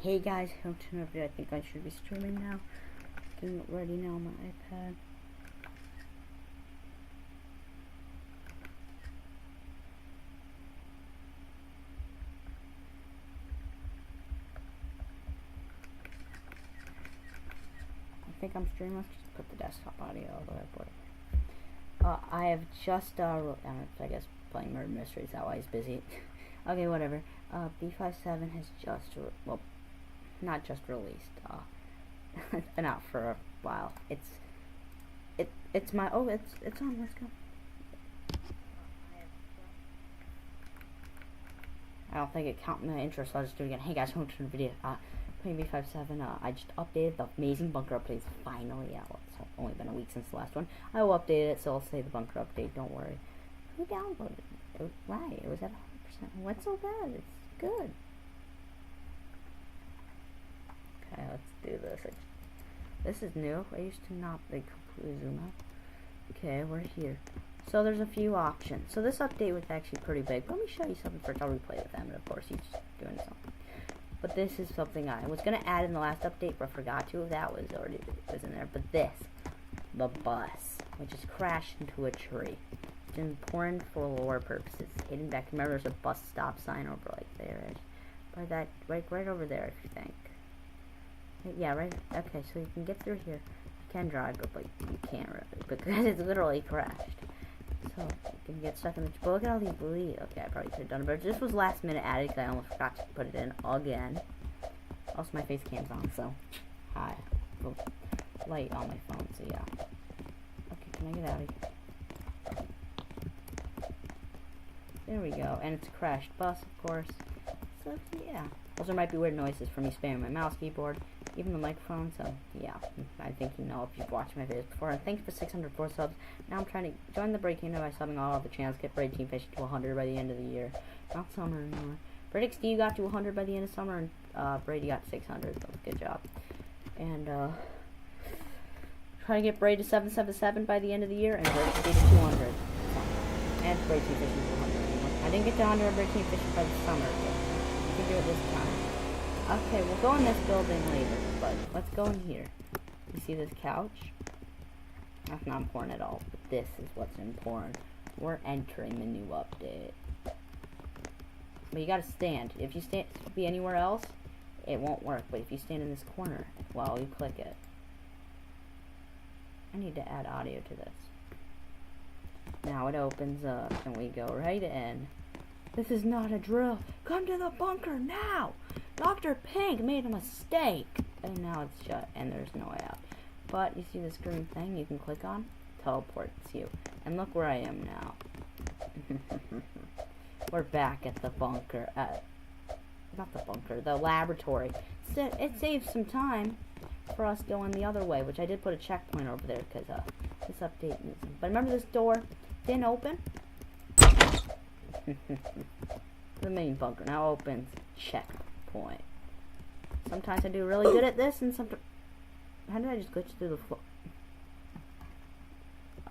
Hey guys, welcome to another video. I think I should be streaming now. Getting it ready now on my iPad. I think I'm streaming. Let's just put the desktop audio all the way up. I have just, I guess playing Murder Mysteries, that why he's busy. Okay, whatever. B57 has just, well, not just released. It's been out for a while. It's on. Let's go. I don't think it counted my intro, so I'll just do it again. Hey guys, welcome to the video. Playing B57. I just updated the amazing bunker update. It's finally out. It's only been a week since the last one. I will update it, so I'll say the bunker update. Don't worry. Who downloaded it? Right, it was at 100%. What's so bad? It's good. Okay, let's do this. This is new. I used to not completely zoom out. Okay, we're here. So there's a few options. So this update was actually pretty big. Let me show you something first. I'll replay with them, and of course he's doing something. But this is something I was gonna add in the last update, but I forgot to. That was already in there. But this, the bus, which is crashed into a tree. It's important for lore purposes. Hidden back. Remember, there's a bus stop sign over like there, by that, right over there, if you think. Yeah, right. Okay, so you can get through here. You can drive, but like you can't really because it's literally crashed. So you can get stuck in the. But look at all these bleed. Okay, I probably could have done it, but this was last minute added because I almost forgot to put it in again. Also, my face cam's on, so hi. Light on my phone, so yeah. Okay, can I get out of here? There we go, and it's a crashed bus, of course. So yeah. Also, there might be weird noises from me spamming my mouse keyboard, even the microphone. So yeah, I think you know if you've watched my videos before. And thanks for 604 subs. Now I'm trying to join the Brade Kingdom by subbing all of the channels. Get Brade Team Fishing to 100 by the end of the year. Not summer anymore. Brade Steve got to 100 by the end of summer, and Brady got 600. So good job. And try to get Brade to 777 by the end of the year, and Brade Steve to 200. And Brade Team Fishing to 100. I didn't get to 100 Brade Team Fishing by the summer. Do it this time. Okay, we'll go in this building later, but let's go in here. You see this couch? That's not important at all, but this is what's important. We're entering the new update. But you gotta stand. If you be anywhere else, it won't work. But if you stand in this corner, well, you click it. I need to add audio to this. Now it opens up, and we go right in. This is not a drill. Come to the bunker now! Dr. Pink made a mistake! And now it's shut, and there's no way out. But you see this green thing you can click on? Teleports you. And look where I am now. We're back at the bunker. Not the bunker, the laboratory. It saves some time for us going the other way, which I did put a checkpoint over there because this update needs it. But remember this door didn't open? The main bunker now opens. Checkpoint. Sometimes I do really good at this, and sometimes. How did I just glitch through the floor?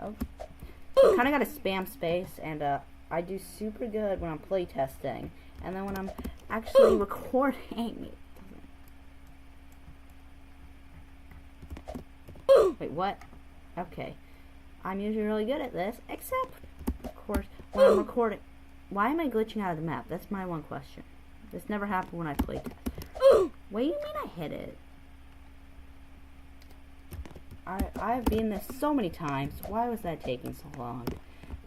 Oh, I kind of got to spam space, and I do super good when I'm playtesting, and then when I'm actually recording. Wait, what? Okay, I'm usually really good at this, except, of course, when I'm recording. Why am I glitching out of the map? That's my one question. This never happened when I played test. What do you mean I hit it? I've been this so many times. Why was that taking so long?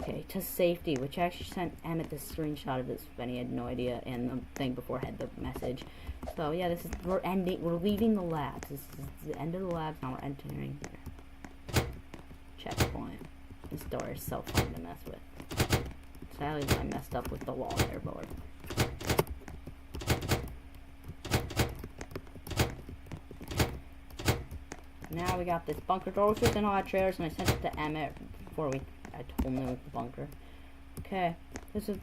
Okay, to safety, which I actually sent Emmett this screenshot of this when he had no idea, and the thing before had the message. So yeah, we're leaving the labs. This is the end of the labs. Now we're entering here. Checkpoint. This door is so fun to mess with. Sadly, I messed up with the wall there, but now we got this bunker door with and all that trailers, and I sent it to Emmett before I told him it was the bunker. Okay, this is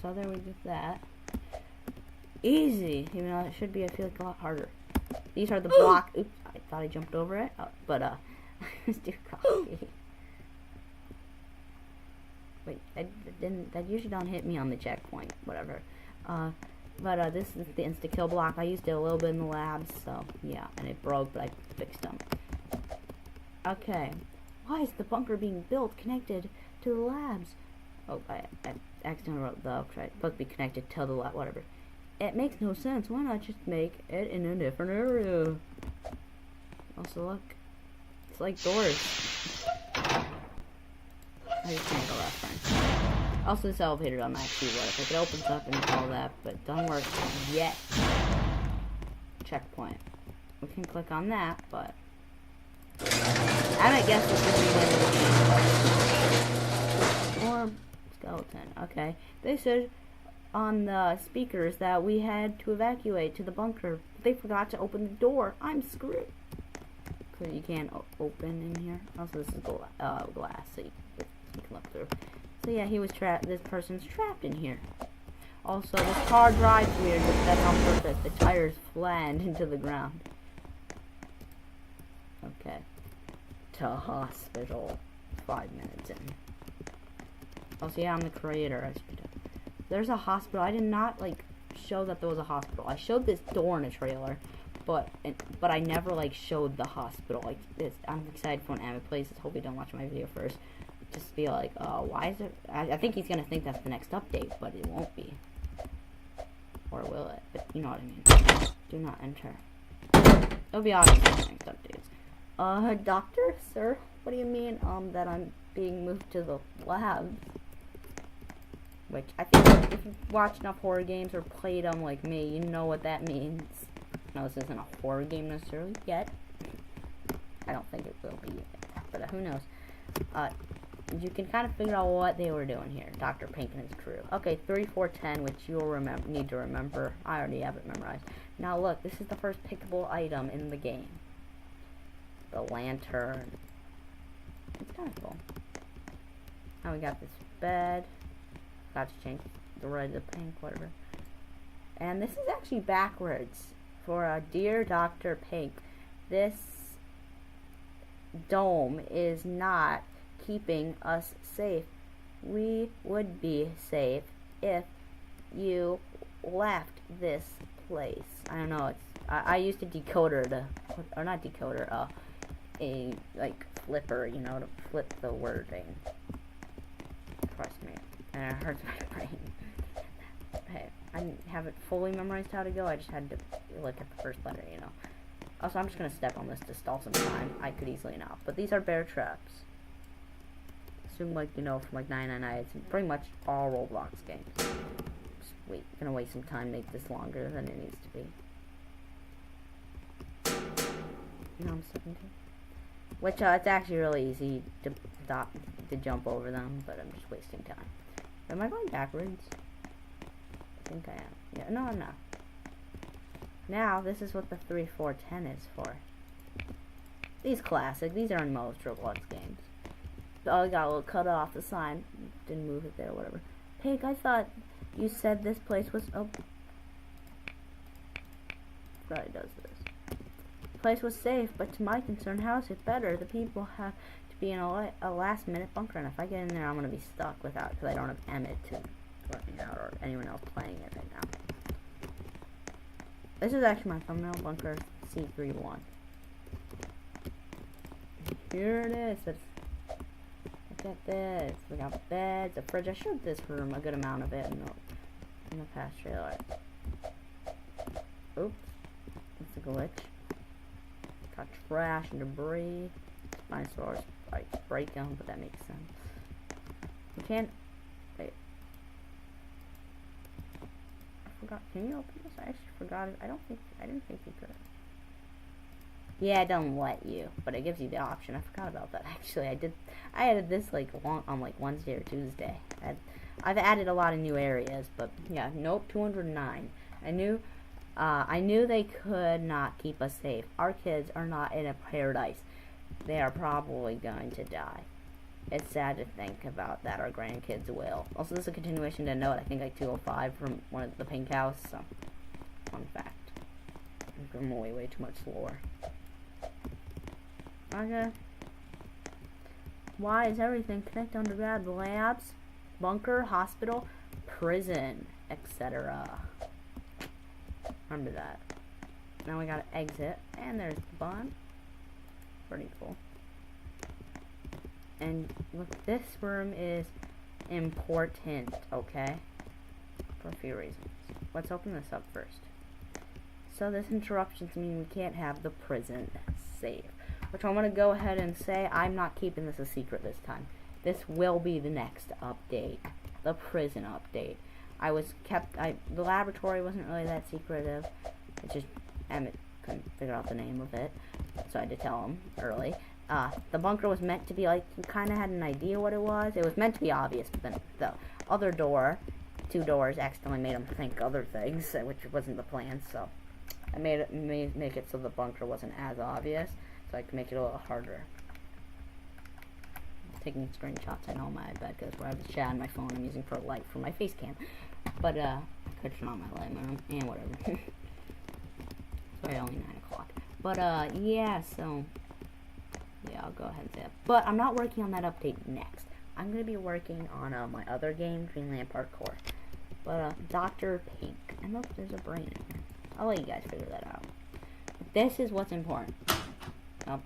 so there we did that. Easy, even though it should be. I feel like a lot harder. These are the block. Oops, I thought I jumped over it, but let's do coffee. Wait, that usually don't hit me on the checkpoint. Whatever. But this is the insta-kill block. I used it a little bit in the labs, so yeah, and it broke, but I fixed them. Okay, why is the bunker being built connected to the labs? Oh, I accidentally wrote the, right, supposed to be connected to the lab, whatever. It makes no sense. Why not just make it in a different area? Also, look, it's like doors. I just can't go left, friend. Also, this elevator doesn't actually work. Like, it opens up and all that, but it doesn't work yet. Checkpoint. We can click on that, but I might guess this is the end of the game. Or skeleton. Okay. They said on the speakers that we had to evacuate to the bunker. But they forgot to open the door. I'm screwed. Because you can't open in here. Also, this is glass, so you can look through. So yeah, he was trapped. This person's trapped in here. Also, this car drives weird, but that's on purpose. The tires flattened into the ground. Okay. To hospital. 5 minutes in. Also, yeah, I'm the creator. There's a hospital. I did not like show that there was a hospital. I showed this door in a trailer, but I never like showed the hospital. Like this, I'm excited for when Amit plays this. Hope you don't watch my video first. Just be like, why is it? I think he's gonna think that's the next update, but it won't be. Or will it? But you know what I mean. Do not enter. It'll be obvious in the next updates. Doctor, sir, what do you mean, that I'm being moved to the labs? Which, I think if you've watched enough horror games or played them like me, you know what that means. No, this isn't a horror game necessarily, yet. I don't think it will be yet, but who knows. You can kind of figure out what they were doing here. Dr. Pink and his crew. Okay, 3410, which you'll need to remember. I already have it memorized. Now look, this is the first pickable item in the game. The lantern. It's kind of cool. Now we got this bed. Got to change the red to pink, whatever. And this is actually backwards. For Dear Dr. Pink, this dome is not keeping us safe. We would be safe if you left this place. I don't know. I used a decoder to, or not decoder, a like flipper, you know, to flip the wording. Trust me. And it hurts my brain. Hey, I didn't have it fully memorized how to go. I just had to look at the first letter, you know. Also, I'm just gonna step on this to stall some time. I could easily not. But these are bear traps. Assume, like, you know, from like 999, it's in pretty much all Roblox games. Just gonna waste some time, make this longer than it needs to be. You know, I'm 17. Which, it's actually really easy to jump over them, but I'm just wasting time. Am I going backwards? I think I am. Yeah, no, I'm not. Now, this is what the 3410 is for. These classic. These are in most Roblox games. Oh, I got a little cut off the sign. Didn't move it there, whatever. Pink, I thought you said this place was... Oh. Probably does this. The place was safe, but to my concern, how is it better? The people have to be in a last-minute bunker, and if I get in there, I'm going to be stuck without, because I don't have Emmett to let me out, or anyone else playing it right now. This is actually my thumbnail, bunker C31. Here it is. Look at this. We got beds, a fridge. I showed this room, a good amount of it in the past trailer. Oops. It's a glitch. Got trash and debris. Dinosaurs, like, break them, but that makes sense. We can't... Wait. I forgot. Can you open this? I actually forgot it. I didn't think you could. Yeah, it don't let you, but it gives you the option. I forgot about that, actually. I added this, like, on, like, Wednesday or Tuesday. I've added a lot of new areas, but, yeah, nope, 209. I knew they could not keep us safe. Our kids are not in a paradise. They are probably going to die. It's sad to think about that our grandkids will. Also, this is a continuation to note, I think, like, 205 from one of the Pink House, so, fun fact. I'm giving away way too much lore. Okay. Why is everything connected underground? Labs, bunker, hospital, prison, etc. Remember that. Now we gotta exit, and there's the bun. Pretty cool. And look, this room is important, okay? For a few reasons. Let's open this up first. So this interruptions mean we can't have the prison save. Which I'm gonna go ahead and say I'm not keeping this a secret this time. This will be the next update. The prison update. The laboratory wasn't really that secretive. It's just Emmett couldn't figure out the name of it, so I had to tell him early. The bunker was meant to be like, you kind of had an idea what it was. It was meant to be obvious, but then the other door, 2 doors, accidentally made him think other things, which wasn't the plan. So I make it so the bunker wasn't as obvious, so I could make it a little harder. Taking screenshots, I know, on my iPad, because where I have the chat on my phone, I'm using for a light for my face cam. But I could turn on my light in my room, and whatever. Sorry, only 9 o'clock. But yeah, so yeah, I'll go ahead and say that. But I'm not working on that update next. I'm gonna be working on my other game, Dreamland Parkour. But Dr. Pink, and look, there's a brain in here. I'll let you guys figure that out. But this is what's important. Oh,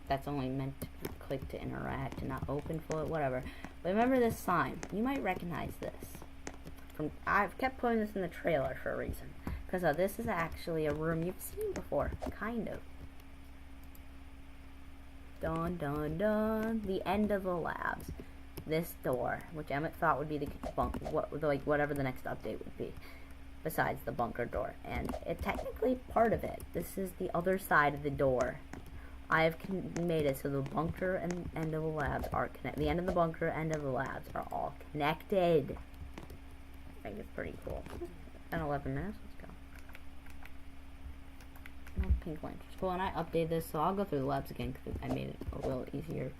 that's only meant to click to interact and not open for it, whatever. But remember this sign. You might recognize this. I've kept putting this in the trailer for a reason. Because this is actually a room you've seen before. Kind of. Dun dun dun. The end of the labs. This door, which Emmett thought would be the bunker, whatever the next update would be. Besides the bunker door. And it's technically part of it. This is the other side of the door. I've made it so the bunker and end of the labs are connected. The end of the bunker, end of the labs are all connected. I think it's pretty cool. 10, 11 minutes. Let's go. Oh, pink lantern. Cool, and I updated this, so I'll go through the labs again because I made it a little easier.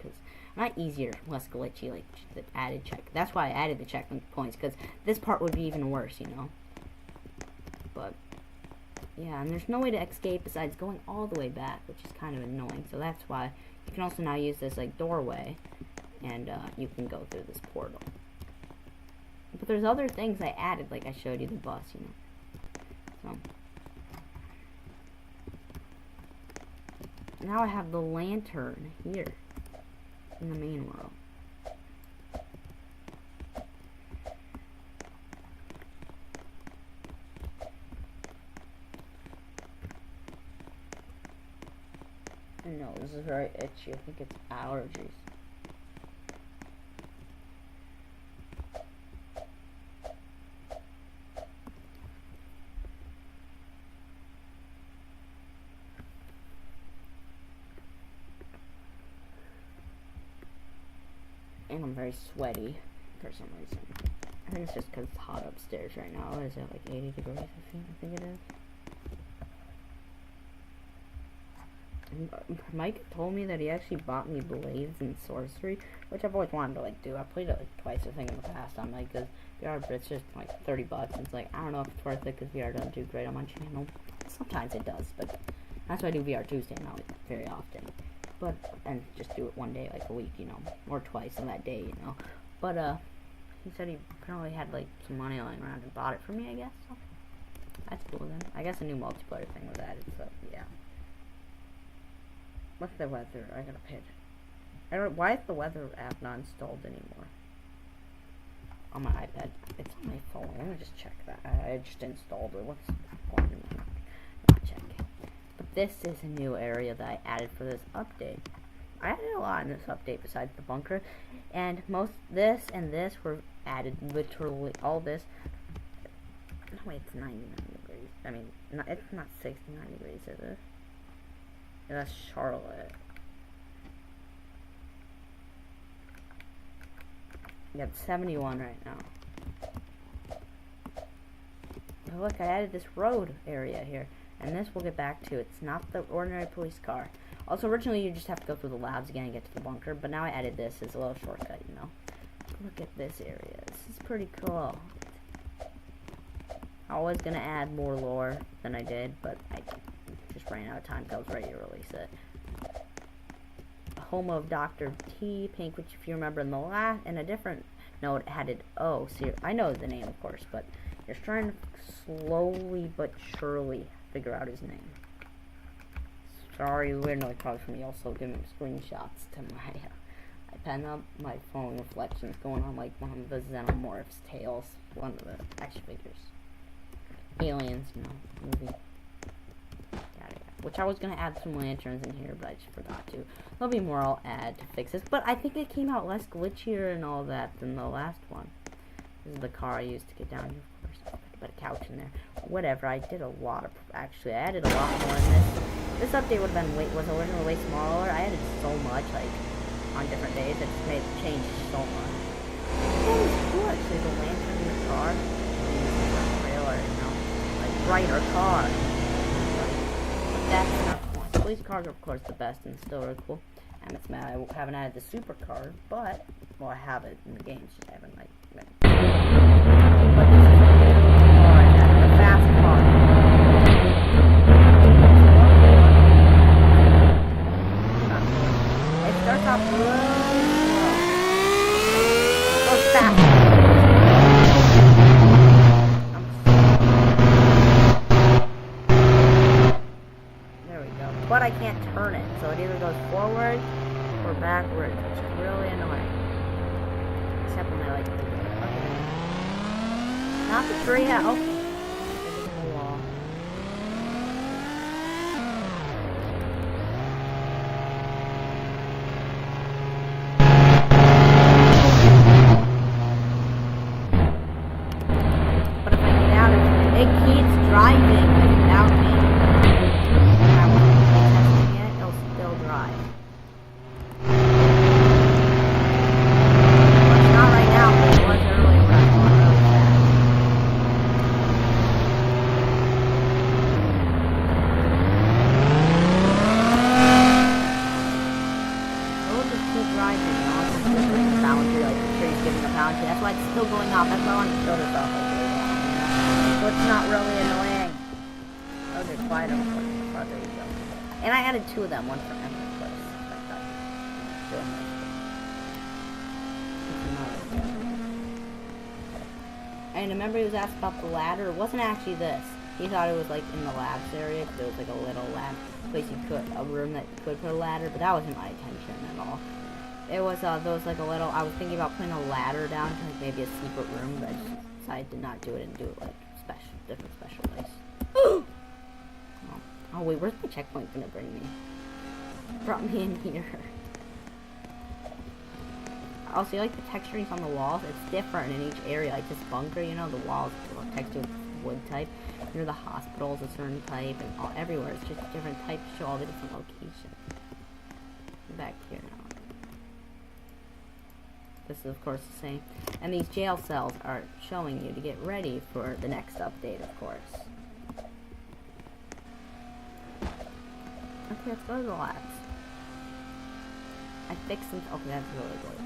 Not easier, less glitchy, like the added check. That's why I added the checkpoints, because this part would be even worse, you know. But yeah, and there's no way to escape besides going all the way back, which is kind of annoying. So that's why you can also now use this like doorway, and you can go through this portal. But there's other things I added, like I showed you the bus, you know. So now I have the lantern here in the main world. No, this is very itchy. I think it's allergies. And I'm very sweaty for some reason. I think it's just because it's hot upstairs right now. What is it, like 80 degrees? I think it is. Mike told me that he actually bought me blades and sorcery, which I've always wanted to like do. I played it like twice I think in the past on like, because VR, but it's just like 30 bucks. And it's like, I don't know if it's worth it because VR doesn't do great on my channel. Sometimes it does, but that's why I do VR Tuesday now very often. But, and just do it one day, like a week, you know, or twice on that day, you know. But he said he apparently had like some money lying around and bought it for me, I guess. So that's cool then. I guess a new multiplayer thing was added, so yeah. What's the weather? I gotta pay it. Why is the weather app not installed anymore? On my iPad. It's on my phone. Let me just check that. I just installed it. What's going on? Not checking. But this is a new area that I added for this update. I added a lot in this update besides the bunker. And most this and this were added literally all this. No, wait, it's 99 degrees. I mean, it's not 69 degrees, is it? Yeah, that's Charlotte. Yeah, it's 71 right now. Oh, look, I added this road area here. And this we'll get back to. It's not the ordinary police car. Also, originally you just have to go through the labs again and get to the bunker. But now I added this as a little shortcut, you know. Look at this area. This is pretty cool. I was going to add more lore than I did, but I just ran out of time because I was ready to release it. Home of Dr. T. Pink, which if you remember in the in a different note had it. Oh, see, I know the name of course, but Just trying to slowly but surely figure out his name. Sorry, weird noise probably from me. Also giving screenshots to my iPad. Now my phone reflections going on like one of the Xenomorphs tails, one of the action figures. Aliens, you know, movie. Which I was gonna add some lanterns in here, but I just forgot to. There'll be more I'll add to fix this, but I think it came out less glitchier and all that than the last one. This is the car I used to get down here, of course. Put a couch in there. Whatever, I did a lot of, actually, I added a lot more in this. This update would have been was originally way smaller. I added so much, like, on different days, it just made it change so much. That was cool, actually, the lantern in the car. Trailer, you know, like, brighter car. That's not the point. Police cars are, of course, the best and still really cool. And it's mad I haven't added the supercar, but, well, I have it in the games, just haven't, like, but this is a fast car. It starts off really slow. It goes fast. But I can't turn it, so it either goes forward or backwards, which is really annoying. Except when I like to do it. Okay. Not the tree house. Oh. The wall. But if I get out of it, it keeps driving without me. That's why it's still going off. That's why I want to show this off. So it's not really annoying. Oh, they're quiet. Oh, there you go. And I added 2 of them, one for Emma, of course. And remember he was asked about the ladder. It wasn't actually this. He thought it was like in the labs area because it was like a little lab place you could, a room that you could put a ladder, but that wasn't my intention at all. It was, there was like a little, I was thinking about putting a ladder down to like maybe a secret room, but I just decided to not do it and do it like different special ways. Oh wait, where's my checkpoint gonna bring me? Brought me in here. Also, you like the texturings on the walls? It's different in each area. Like this bunker, you know, the walls are textured with wood type. Near the hospitals, a certain type, and everywhere it's just different types to show all the different locations. Back here now. This is, of course, the same. And these jail cells are showing you to get ready for the next update, of course. Okay, let's go to the labs. I fixed them. Okay, that's really good.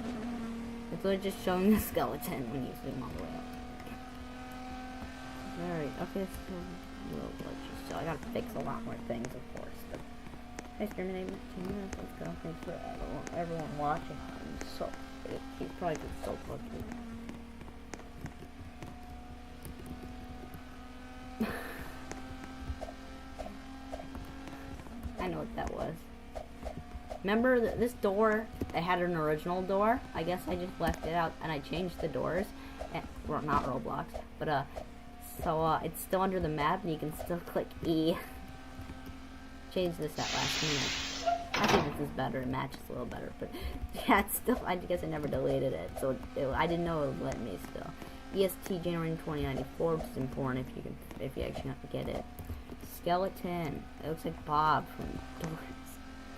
It's literally just showing the skeleton when you zoom all the way up. Alright, okay, it's a little glitchy. So I gotta fix a lot more things, of course. But hey, streaming 18 minutes. Let's go. Thanks for everyone watching. I'm so. He's probably been so lucky. I know what that was. Remember this door? I had an original door. I guess I just left it out and I changed the doors. And, well, not Roblox, but so it's still under the map and you can still click E. Change this at last minute. I think this is better. It matches a little better, but yeah, it's still. I guess I never deleted it, so I didn't know it would let me still. EST January 2094, which is important if you actually have to get it. Skeleton. It looks like Bob from Doors.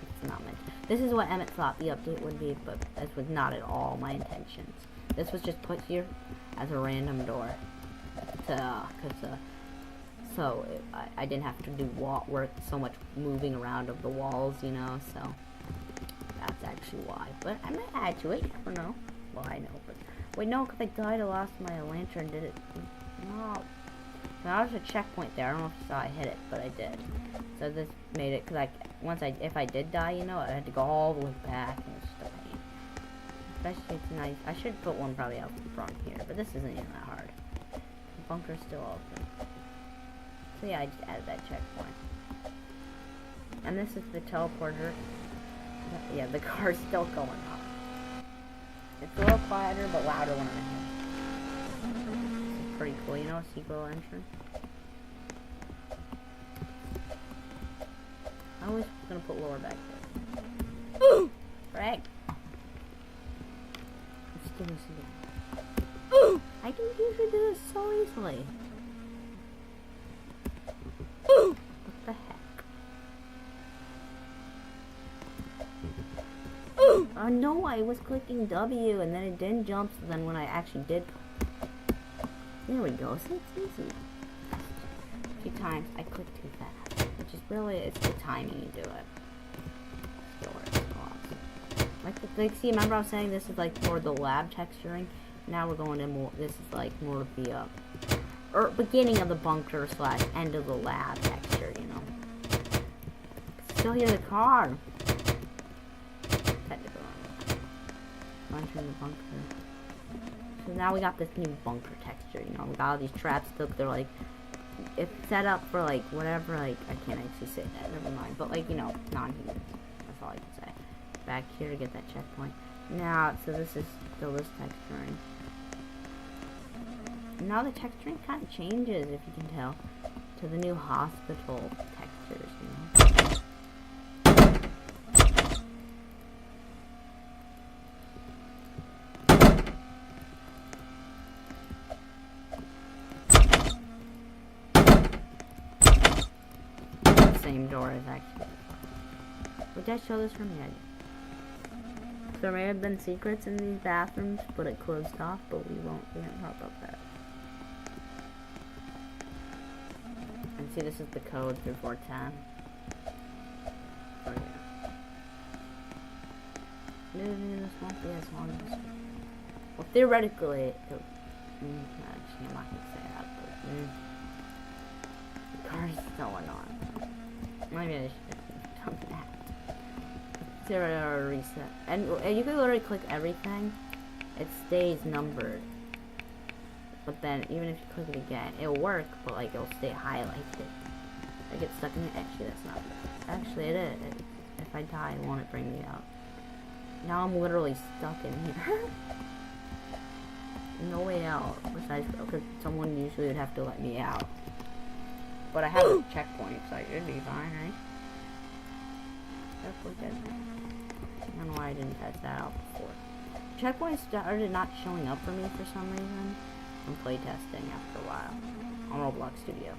It's not meant. This is what Emmett thought the update would be, but this was not at all my intentions. This was just put here as a random door, so I didn't have to do work so much moving around of the walls, you know, so that's actually why. But I might add to it, you never know. Well, I know, but wait, no, because I died, I lost my lantern, did it? No. Now there's a checkpoint there. I don't know if you saw I hit it, but I did. So this made it, because if I did die, you know, I had to go all the way back, and it's just a pain. Especially it's nice. I should put one probably out front here, but this isn't even that hard. bunker's still open. So yeah, I just added that checkpoint. And this is the teleporter. Yeah, the car's still going off. It's a little quieter, but louder when I'm in here. This is pretty cool. You know, a secret entrance. I was gonna put lower back there. Ooh! Right. Let's do this again. Ooh! I can usually do this so easily. Ooh! What the heck? Ooh! Oh no, I was clicking W and then it didn't jump, so then when I actually did... There we go, so it's easy. A few times I clicked too fast. Which is really, it's the timing you do it. Still works awesome. Like, see, remember I was saying this is like for the lab texturing? Now we're going to more, this is like more of the, beginning of the bunker / end of the lab texture, you know. Still hear the car. Technical. Entering the bunker. So now we got this new bunker texture, you know. We got all these traps, they're like, it's set up for like whatever, like I can't actually say that, never mind, but like, you know, non-human. That's all I can say. Back here to get that checkpoint. Now, so this is still this texturing. Now the texturing kind of changes, if you can tell, to the new hospital textures, you know. Same door as actually. Would I show this from the edge? There may have been secrets in these bathrooms, but it closed off, but we didn't talk about that. And see, this is the code through 410. Oh yeah. Maybe this won't be as long as... Well, theoretically, actually, I'm not gonna say that, but... The car is so annoying. Maybe I should have done that. Zero reset. And you can literally click everything. It stays numbered. But then, even if you click it again, it'll work, but like it'll stay highlighted. I get stuck in it. Actually, that's not bad. Actually, it is. If I die, won't it bring me out? Now I'm literally stuck in here. No way out. Besides, because someone usually would have to let me out. But I have a checkpoint, so I should be fine, right? Checkpoint dead. I don't know why I didn't test that out before. Checkpoints started not showing up for me for some reason. I'm playtesting after a while on Roblox Studio.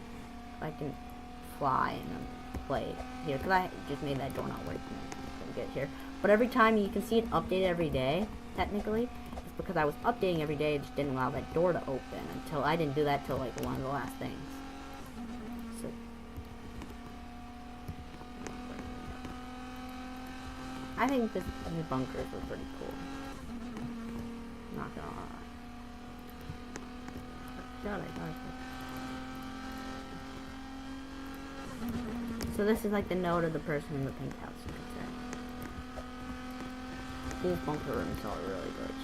I can fly and play here, because I just made that door not work when I get here. But every time you can see it updated every day, technically, it's because I was updating every day, it just didn't allow that door to open until I didn't do that till like one of the last things. So I think this new bunkers were pretty cool. Not gonna lie. So this is like the note of the person in the pink house, you could say. These bunker rooms are really good.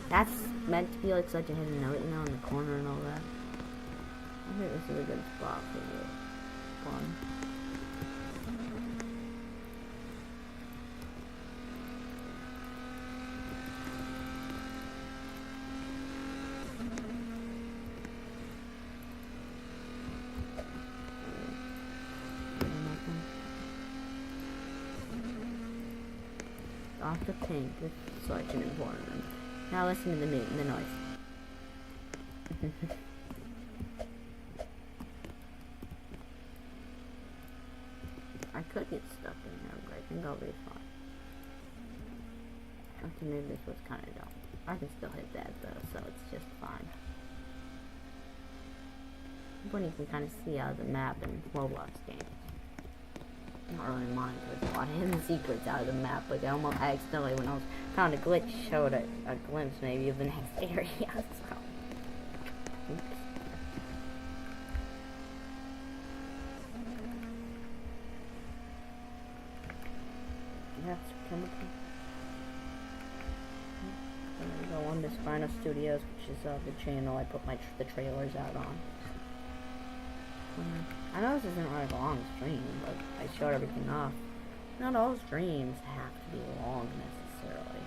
That's meant to be like such a hidden note, you know, in the corner and all that. I think this is a good spot for the fun. Off the pink, this is such an important one. Now listen to the noise. I could get stuck in here, but I think I'll be fine. Okay, maybe this was kind of dumb. I can still hit that though, so it's just fine. When you can kind of see out of the map in Roblox games. Not really mine, because there's a lot of hidden secrets out of the map. Like I accidentally, when I was found a glitch, showed a glimpse maybe of the next area. So. Oops. That's chemical. There we go, one this Final Studios, which is the channel I put the trailers out on. I know this isn't like a long stream, but I showed everything off. Not all streams have to be long necessarily.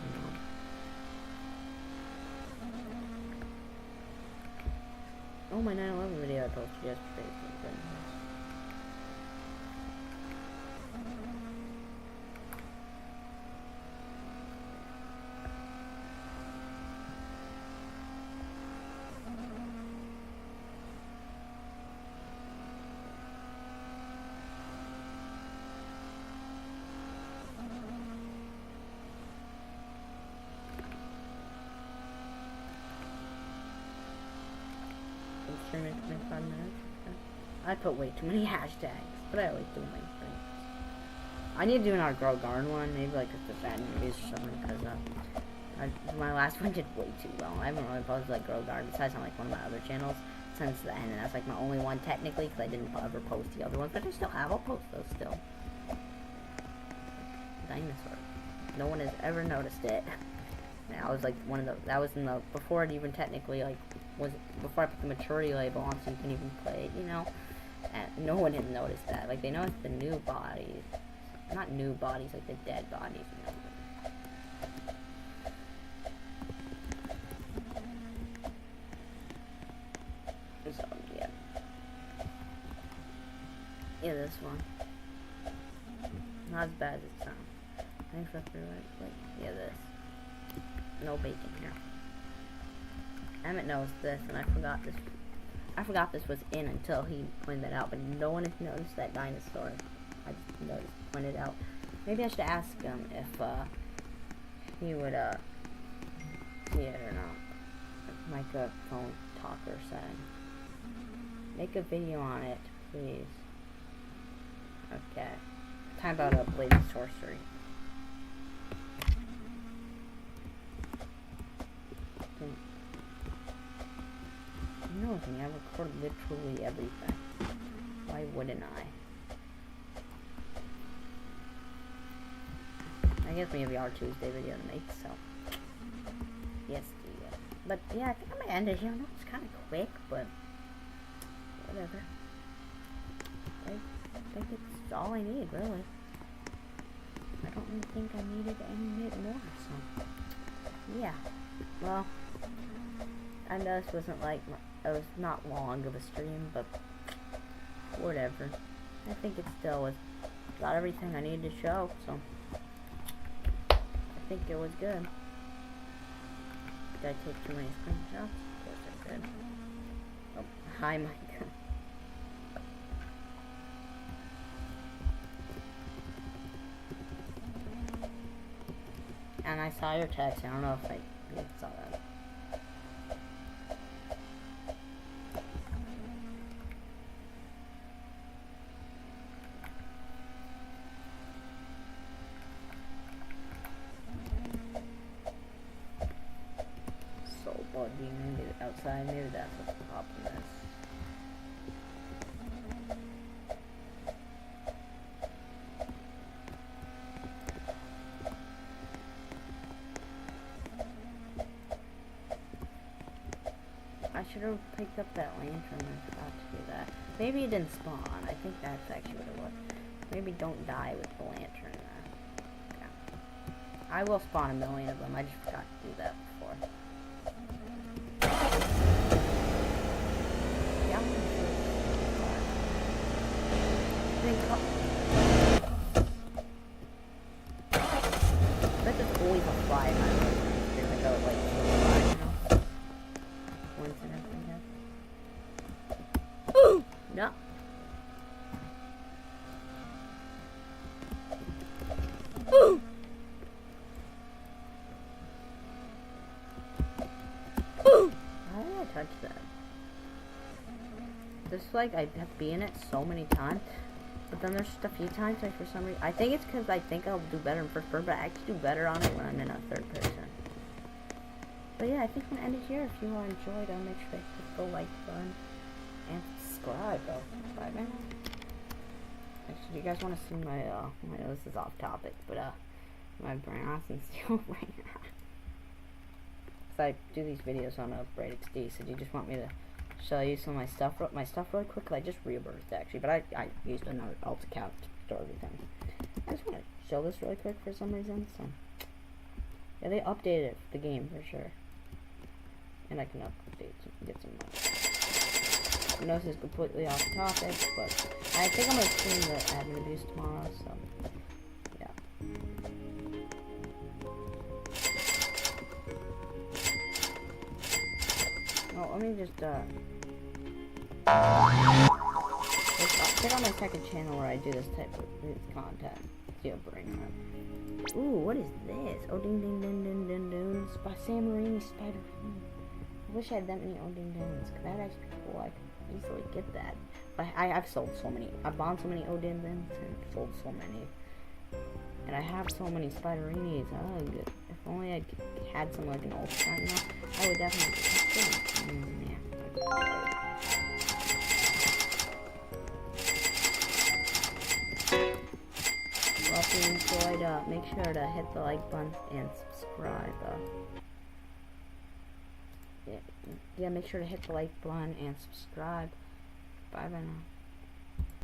You know. Oh, my 9/11 video I posted yesterday. Streaming 25 minutes. I put way too many hashtags, but I always do my things. I need to do another Grow Garden one, maybe like just the sad movies or something, because my last one did way too well. I haven't really posted like Grow Garden besides on like one of my other channels since then, and that's like my only one technically because I didn't ever post the other ones, but I still have. I'll post those still. Dinosaur. No one has ever noticed it. That was like one of the, that was in the, before it even technically like, was before I put the maturity label on so you can even play it, you know? And no one had noticed that. Like, they noticed the new bodies. Not new bodies, like the dead bodies, you know? So, yeah. Yeah, this one. Not as bad as it sounds. Thanks for like, yeah, this. No bacon here. Emmett knows this, and I forgot this was in until he pointed that out, but no one has noticed that dinosaur. I just noticed, pointed out. Maybe I should ask him if he would see it or not. Microphone talker setting. Make a video on it, please. Okay. Time about a blade of sorcery. You know what I mean? I record literally everything. Why wouldn't I guess we have our Tuesday video to make, so. Yes, yeah. But yeah, I think I'm gonna end it here. I know it's kind of quick, but whatever. I think it's all I need, really. I don't really think I needed any more, so. Yeah. Well, I know this wasn't like, it was not long of a stream, but whatever. I think it still was, got everything I needed to show, so I think it was good. Did I take too many screenshots? Of course I did. Oh, hi Mike. And I saw your text, I don't know if I saw that. Maybe outside, maybe that's what the problem is. I should have picked up that lantern. I forgot to do that. Maybe it didn't spawn. I think that's actually what it was. Maybe don't die with the lantern. Yeah. I will spawn a million of them. I just forgot to do that before. But there's always a fly in my room. There's like a fly, you know? Coincidence, I guess. Ooh! No. Ooh! Ooh! How did I touch that? Just like I have been in it so many times. But then there's just a few times, like for some reason, I think it's because I think I'll do better in first person, but I actually do better on it when I'm in a third person. But yeah, I think I'm gonna end it here. If you all enjoyed, I'll make sure to hit the like button and subscribe. Bye now. Actually, do you guys want to see my, I know this is off topic, but, my brass and steel right now. because I do these videos on Brade XD, so do you just want me to show you some of my stuff really quick? I just rebirthed actually, but I used another alt account to store everything. I just want to show this really quick for some reason. So yeah, they updated the game for sure, and I can get some money. I know this is completely off topic, but I think I'm gonna stream the admin abuse tomorrow. So yeah. Oh, let me just check out my second channel where I do this type of content. See a brain run. Ooh, what is this? Oh, ding ding ding ding ding ding. Sam Raimi Spider. I wish I had that many oh ding dings. That'd actually be cool. I could easily get that. But I've sold so many. I bought so many oh ding dings and sold so many. And I have so many Spiderinis. Oh, good. If only I had some like an old time, you know, I would definitely. Yeah. Well, if you enjoyed, make sure to hit the like button and subscribe. Yeah, make sure to hit the like button and subscribe. Bye bye now.